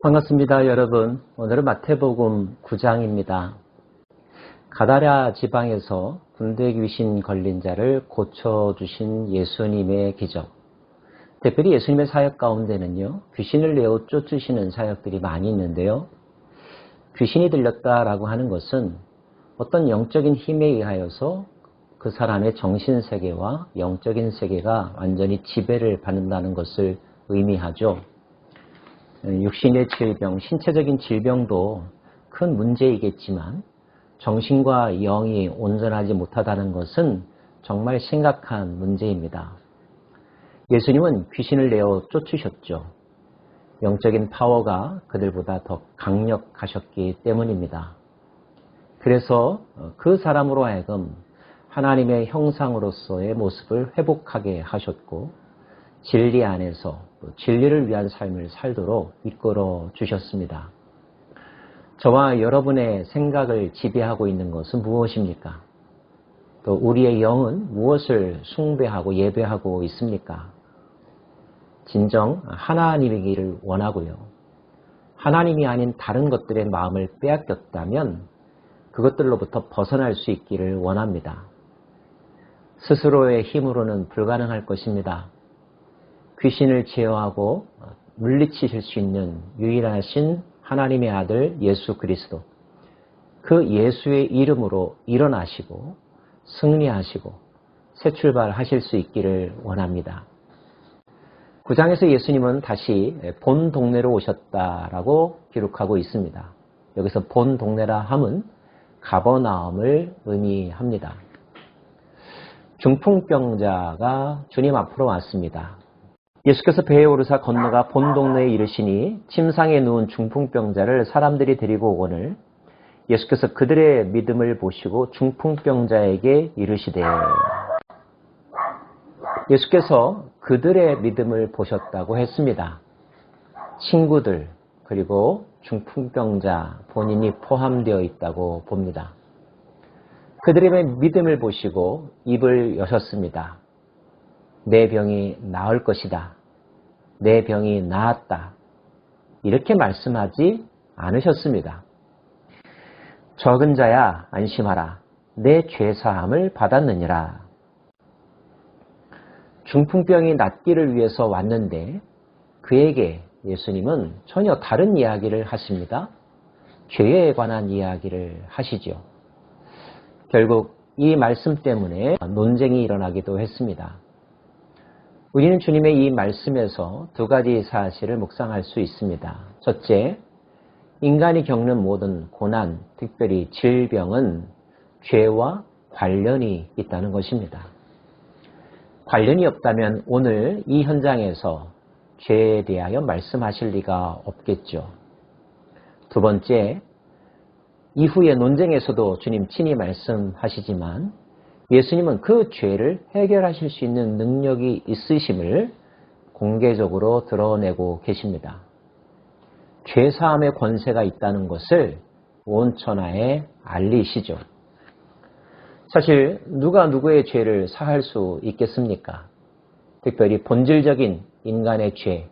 반갑습니다, 여러분. 오늘은 마태복음 9장입니다. 가다랴 지방에서 군대 귀신 걸린 자를 고쳐주신 예수님의 기적. 특별히 예수님의 사역 가운데는요, 귀신을 내어 쫓으시는 사역들이 많이 있는데요. 귀신이 들렸다라고 하는 것은 어떤 영적인 힘에 의하여서 그 사람의 정신세계와 영적인 세계가 완전히 지배를 받는다는 것을 의미하죠. 육신의 질병, 신체적인 질병도 큰 문제이겠지만 정신과 영이 온전하지 못하다는 것은 정말 심각한 문제입니다. 예수님은 귀신을 내어 쫓으셨죠. 영적인 파워가 그들보다 더 강력하셨기 때문입니다. 그래서 그 사람으로 하여금 하나님의 형상으로서의 모습을 회복하게 하셨고 진리 안에서 진리를 위한 삶을 살도록 이끌어 주셨습니다. 저와 여러분의 생각을 지배하고 있는 것은 무엇입니까? 또 우리의 영은 무엇을 숭배하고 예배하고 있습니까? 진정 하나님이기를 원하고요. 하나님이 아닌 다른 것들의 마음을 빼앗겼다면 그것들로부터 벗어날 수 있기를 원합니다. 스스로의 힘으로는 불가능할 것입니다. 귀신을 제어하고 물리치실 수 있는 유일하신 하나님의 아들 예수 그리스도, 그 예수의 이름으로 일어나시고 승리하시고 새 출발하실 수 있기를 원합니다. 9장에서 예수님은 다시 본 동네로 오셨다라고 기록하고 있습니다. 여기서 본 동네라 함은 가버나움을 의미합니다. 중풍병자가 주님 앞으로 왔습니다. 예수께서 배에 오르사 건너가 본 동네에 이르시니 침상에 누운 중풍병자를 사람들이 데리고 오거늘 예수께서 그들의 믿음을 보시고 중풍병자에게 이르시되, 예수께서 그들의 믿음을 보셨다고 했습니다. 친구들 그리고 중풍병자 본인이 포함되어 있다고 봅니다. 그들의 믿음을 보시고 입을 여셨습니다. 내 병이 나을 것이다. 내 병이 나았다. 이렇게 말씀하지 않으셨습니다. 적은 자야 안심하라. 내 죄사함을 받았느니라. 중풍병이 낫기를 위해서 왔는데 그에게 예수님은 전혀 다른 이야기를 하십니다. 죄에 관한 이야기를 하시죠. 결국 이 말씀 때문에 논쟁이 일어나기도 했습니다. 우리는 주님의 이 말씀에서 두 가지 사실을 묵상할 수 있습니다. 첫째, 인간이 겪는 모든 고난, 특별히 질병은 죄와 관련이 있다는 것입니다. 관련이 없다면 오늘 이 현장에서 죄에 대하여 말씀하실 리가 없겠죠. 두 번째, 이후의 논쟁에서도 주님 친히 말씀하시지만 예수님은 그 죄를 해결하실 수 있는 능력이 있으심을 공개적으로 드러내고 계십니다. 죄사함의 권세가 있다는 것을 온 천하에 알리시죠. 사실 누가 누구의 죄를 사할 수 있겠습니까? 특별히 본질적인 인간의 죄,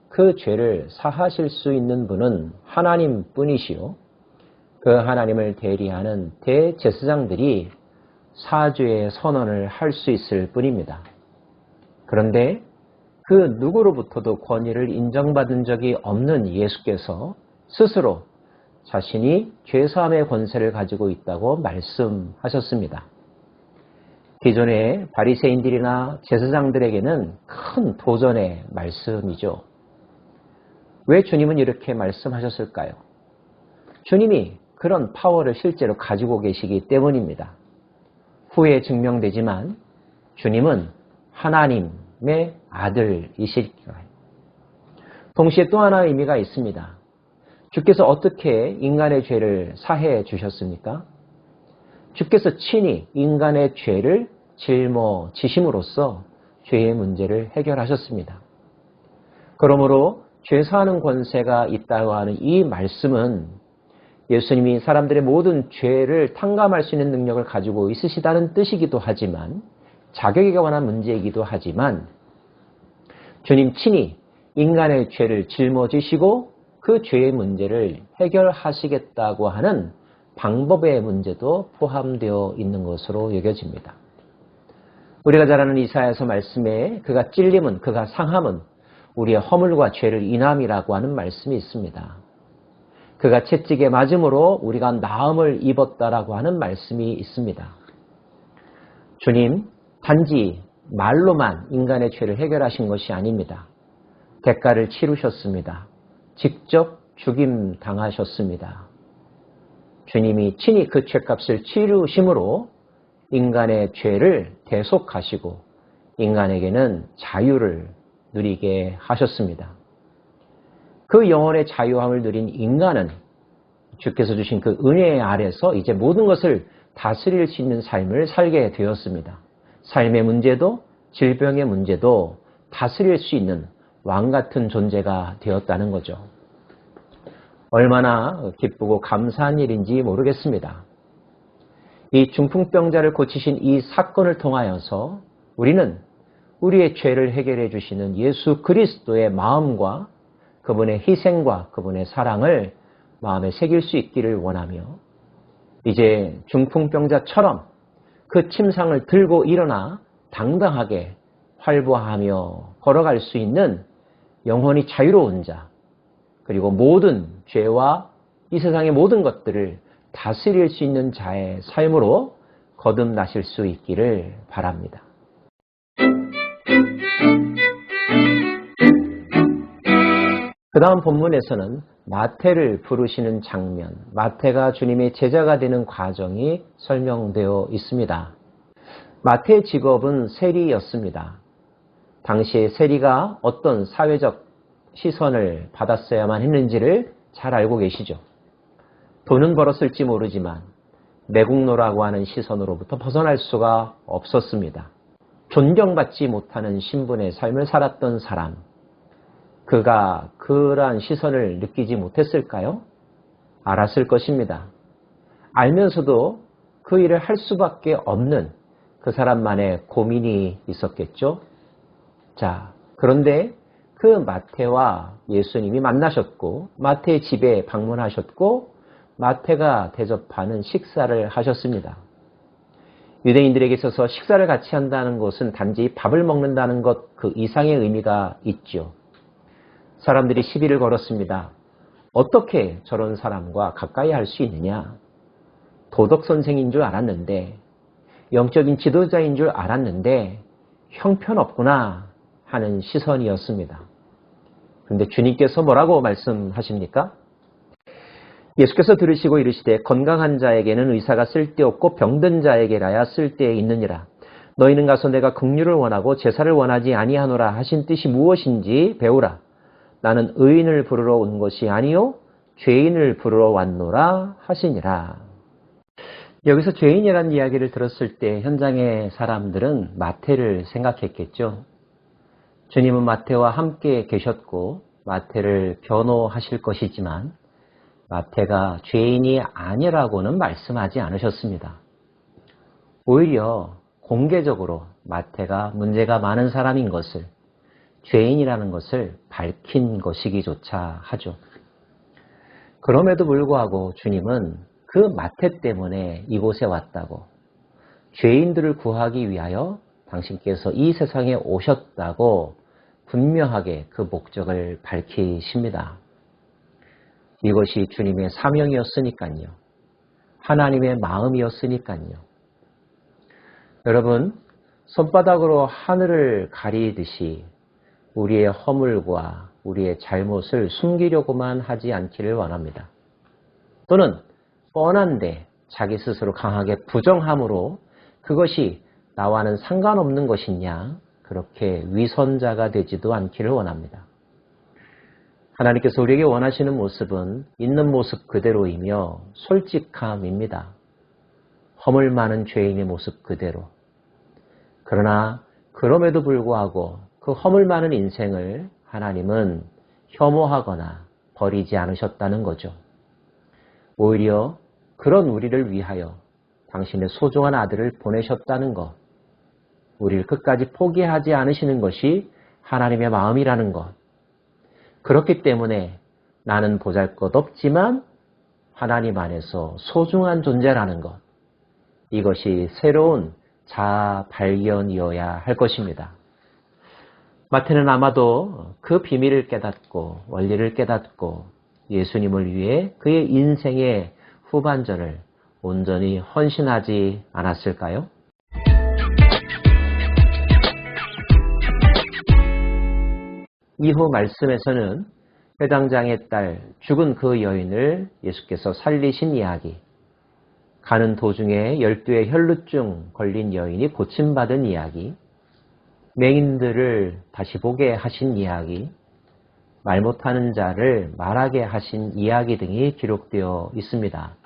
그 죄를 사하실 수 있는 분은 하나님뿐이시요. 그 하나님을 대리하는 대제사장들이 사죄의 선언을 할 수 있을 뿐입니다. 그런데 그 누구로부터도 권위를 인정받은 적이 없는 예수께서 스스로 자신이 죄사함의 권세를 가지고 있다고 말씀하셨습니다. 기존의 바리새인들이나 제사장들에게는 큰 도전의 말씀이죠. 왜 주님은 이렇게 말씀하셨을까요? 주님이 그런 파워를 실제로 가지고 계시기 때문입니다. 후에 증명되지만 주님은 하나님의 아들이실 거예요. 동시에 또 하나의 의미가 있습니다. 주께서 어떻게 인간의 죄를 사해 주셨습니까? 주께서 친히 인간의 죄를 짊어지심으로써 죄의 문제를 해결하셨습니다. 그러므로 죄 사하는 권세가 있다고 하는 이 말씀은 예수님이 사람들의 모든 죄를 탕감할 수 있는 능력을 가지고 있으시다는 뜻이기도 하지만, 자격에 관한 문제이기도 하지만, 주님 친히 인간의 죄를 짊어지시고 그 죄의 문제를 해결하시겠다고 하는 방법의 문제도 포함되어 있는 것으로 여겨집니다. 우리가 잘 아는 이사야서 말씀에 그가 찔림은, 그가 상함은 우리의 허물과 죄를 인함이라고 하는 말씀이 있습니다. 그가 채찍에 맞음으로 우리가 나음을 입었다라고 하는 말씀이 있습니다. 주님, 단지 말로만 인간의 죄를 해결하신 것이 아닙니다. 대가를 치르셨습니다. 직접 죽임 당하셨습니다. 주님이 친히 그 죄값을 치르심으로 인간의 죄를 대속하시고 인간에게는 자유를 누리게 하셨습니다. 그 영혼의 자유함을 누린 인간은 주께서 주신 그 은혜 아래서 이제 모든 것을 다스릴 수 있는 삶을 살게 되었습니다. 삶의 문제도 질병의 문제도 다스릴 수 있는 왕 같은 존재가 되었다는 거죠. 얼마나 기쁘고 감사한 일인지 모르겠습니다. 이 중풍병자를 고치신 이 사건을 통하여서 우리는 우리의 죄를 해결해 주시는 예수 그리스도의 마음과 그분의 희생과 그분의 사랑을 마음에 새길 수 있기를 원하며 이제 중풍병자처럼 그 침상을 들고 일어나 당당하게 활보하며 걸어갈 수 있는 영혼이 자유로운 자, 그리고 모든 죄와 이 세상의 모든 것들을 다스릴 수 있는 자의 삶으로 거듭나실 수 있기를 바랍니다. 그 다음 본문에서는 마태를 부르시는 장면, 마태가 주님의 제자가 되는 과정이 설명되어 있습니다. 마태의 직업은 세리였습니다. 당시에 세리가 어떤 사회적 시선을 받았어야만 했는지를 잘 알고 계시죠. 돈은 벌었을지 모르지만 매국노라고 하는 시선으로부터 벗어날 수가 없었습니다. 존경받지 못하는 신분의 삶을 살았던 사람, 그가 그러한 시선을 느끼지 못했을까요? 알았을 것입니다. 알면서도 그 일을 할 수밖에 없는 그 사람만의 고민이 있었겠죠. 자, 그런데 그 마태와 예수님이 만나셨고 마태의 집에 방문하셨고 마태가 대접하는 식사를 하셨습니다. 유대인들에게 있어서 식사를 같이 한다는 것은 단지 밥을 먹는다는 것 그 이상의 의미가 있죠. 사람들이 시비를 걸었습니다. 어떻게 저런 사람과 가까이 할 수 있느냐? 도덕 선생인 줄 알았는데, 영적인 지도자인 줄 알았는데 형편없구나 하는 시선이었습니다. 그런데 주님께서 뭐라고 말씀하십니까? 예수께서 들으시고 이르시되 건강한 자에게는 의사가 쓸데없고 병든 자에게라야 쓸데 있느니라. 너희는 가서 내가 긍휼을 원하고 제사를 원하지 아니하노라 하신 뜻이 무엇인지 배우라. 나는 의인을 부르러 온 것이 아니요 죄인을 부르러 왔노라 하시니라. 여기서 죄인이라는 이야기를 들었을 때 현장의 사람들은 마태를 생각했겠죠. 주님은 마태와 함께 계셨고 마태를 변호하실 것이지만 마태가 죄인이 아니라고는 말씀하지 않으셨습니다. 오히려 공개적으로 마태가 문제가 많은 사람인 것을, 죄인이라는 것을 밝힌 것이기조차 하죠. 그럼에도 불구하고 주님은 그 마태 때문에 이곳에 왔다고, 죄인들을 구하기 위하여 당신께서 이 세상에 오셨다고 분명하게 그 목적을 밝히십니다. 이것이 주님의 사명이었으니까요. 하나님의 마음이었으니까요. 여러분, 손바닥으로 하늘을 가리듯이 우리의 허물과 우리의 잘못을 숨기려고만 하지 않기를 원합니다. 또는 뻔한데 자기 스스로 강하게 부정함으로 그것이 나와는 상관없는 것이냐, 그렇게 위선자가 되지도 않기를 원합니다. 하나님께서 우리에게 원하시는 모습은 있는 모습 그대로이며 솔직함입니다. 허물 많은 죄인의 모습 그대로. 그러나 그럼에도 불구하고 그 허물 많은 인생을 하나님은 혐오하거나 버리지 않으셨다는 거죠. 오히려 그런 우리를 위하여 당신의 소중한 아들을 보내셨다는 것, 우리를 끝까지 포기하지 않으시는 것이 하나님의 마음이라는 것, 그렇기 때문에 나는 보잘것없지만 하나님 안에서 소중한 존재라는 것. 이것이 새로운 자아 발견이어야 할 것입니다. 마태는 아마도 그 비밀을 깨닫고 원리를 깨닫고 예수님을 위해 그의 인생의 후반전을 온전히 헌신하지 않았을까요? 이후 말씀에서는 회당장의 딸 죽은 그 여인을 예수께서 살리신 이야기, 가는 도중에 12의 혈루증 걸린 여인이 고침받은 이야기, 맹인들을 다시 보게 하신 이야기, 말 못하는 자를 말하게 하신 이야기 등이 기록되어 있습니다.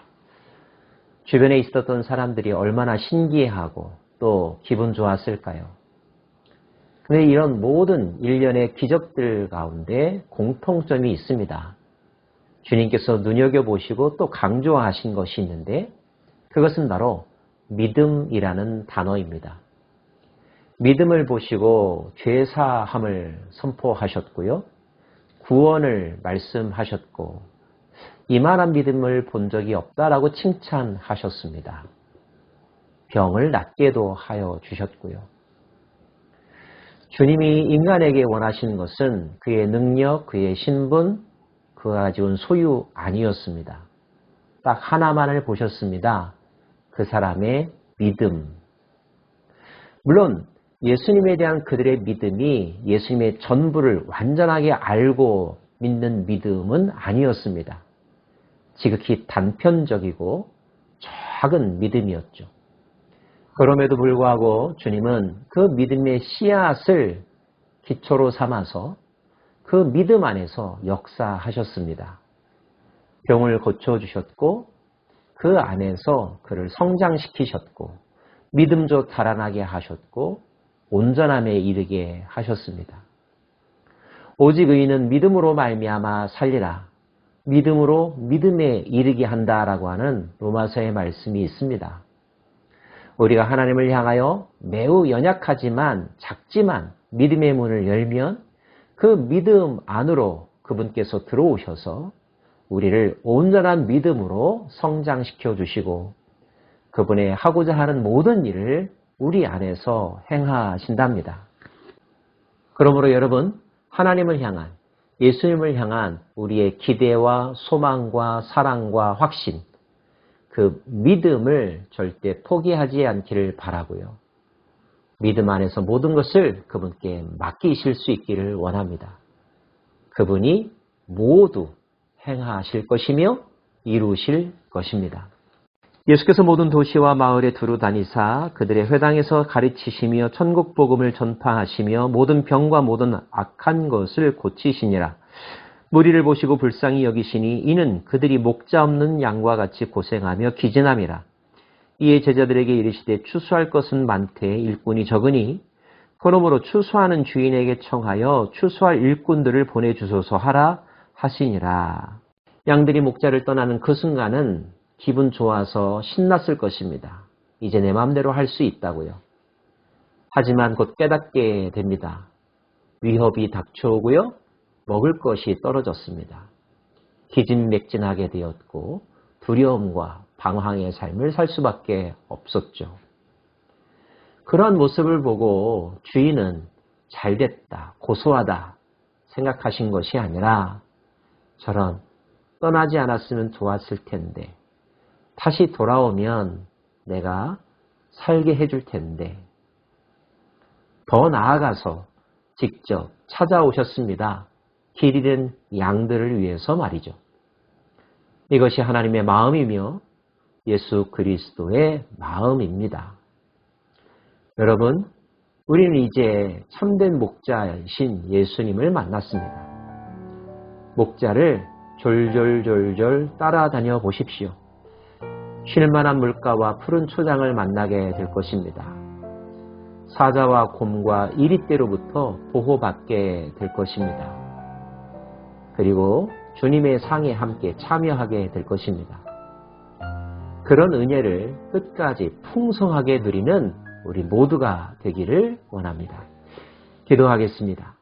주변에 있었던 사람들이 얼마나 신기해하고 또 기분 좋았을까요? 그런데 이런 모든 일련의 기적들 가운데 공통점이 있습니다. 주님께서 눈여겨보시고 또 강조하신 것이 있는데 그것은 바로 믿음이라는 단어입니다. 믿음을 보시고 죄사함을 선포하셨고요. 구원을 말씀하셨고 이만한 믿음을 본 적이 없다라고 칭찬하셨습니다. 병을 낫게도 하여 주셨고요. 주님이 인간에게 원하시는 것은 그의 능력, 그의 신분, 그가 가지고 소유 아니었습니다. 딱 하나만을 보셨습니다. 그 사람의 믿음. 물론 예수님에 대한 그들의 믿음이 예수님의 전부를 완전하게 알고 믿는 믿음은 아니었습니다. 지극히 단편적이고 작은 믿음이었죠. 그럼에도 불구하고 주님은 그 믿음의 씨앗을 기초로 삼아서 그 믿음 안에서 역사하셨습니다. 병을 고쳐주셨고 그 안에서 그를 성장시키셨고 믿음조 달아나게 하셨고 온전함에 이르게 하셨습니다. 오직 의인은 믿음으로 말미암아 살리라. 믿음으로 믿음에 이르게 한다라고 하는 로마서의 말씀이 있습니다. 우리가 하나님을 향하여 매우 연약하지만 작지만 믿음의 문을 열면 그 믿음 안으로 그분께서 들어오셔서 우리를 온전한 믿음으로 성장시켜 주시고 그분의 하고자 하는 모든 일을 우리 안에서 행하신답니다. 그러므로 여러분, 하나님을 향한, 예수님을 향한 우리의 기대와 소망과 사랑과 확신, 그 믿음을 절대 포기하지 않기를 바라고요. 믿음 안에서 모든 것을 그분께 맡기실 수 있기를 원합니다. 그분이 모두 행하실 것이며 이루실 것입니다. 예수께서 모든 도시와 마을에 두루 다니사 그들의 회당에서 가르치시며 천국 복음을 전파하시며 모든 병과 모든 악한 것을 고치시니라. 무리를 보시고 불쌍히 여기시니 이는 그들이 목자 없는 양과 같이 고생하며 기진함이라. 이에 제자들에게 이르시되 추수할 것은 많되 일꾼이 적으니 그러므로 추수하는 주인에게 청하여 추수할 일꾼들을 보내주소서 하라 하시니라. 양들이 목자를 떠나는 그 순간은 기분 좋아서 신났을 것입니다. 이제 내 마음대로 할 수 있다고요. 하지만 곧 깨닫게 됩니다. 위협이 닥쳐오고요. 먹을 것이 떨어졌습니다. 기진맥진하게 되었고 두려움과 방황의 삶을 살 수밖에 없었죠. 그러한 모습을 보고 주인은 잘됐다, 고소하다 생각하신 것이 아니라 저런 떠나지 않았으면 좋았을 텐데 다시 돌아오면 내가 살게 해줄 텐데 더 나아가서 직접 찾아오셨습니다. 길 잃은 양들을 위해서 말이죠. 이것이 하나님의 마음이며 예수 그리스도의 마음입니다. 여러분, 우리는 이제 참된 목자이신 예수님을 만났습니다. 목자를 졸졸졸졸 따라다녀 보십시오. 쉴만한 물가와 푸른 초장을 만나게 될 것입니다. 사자와 곰과 이리떼로부터 보호받게 될 것입니다. 그리고 주님의 상에 함께 참여하게 될 것입니다. 그런 은혜를 끝까지 풍성하게 누리는 우리 모두가 되기를 원합니다. 기도하겠습니다.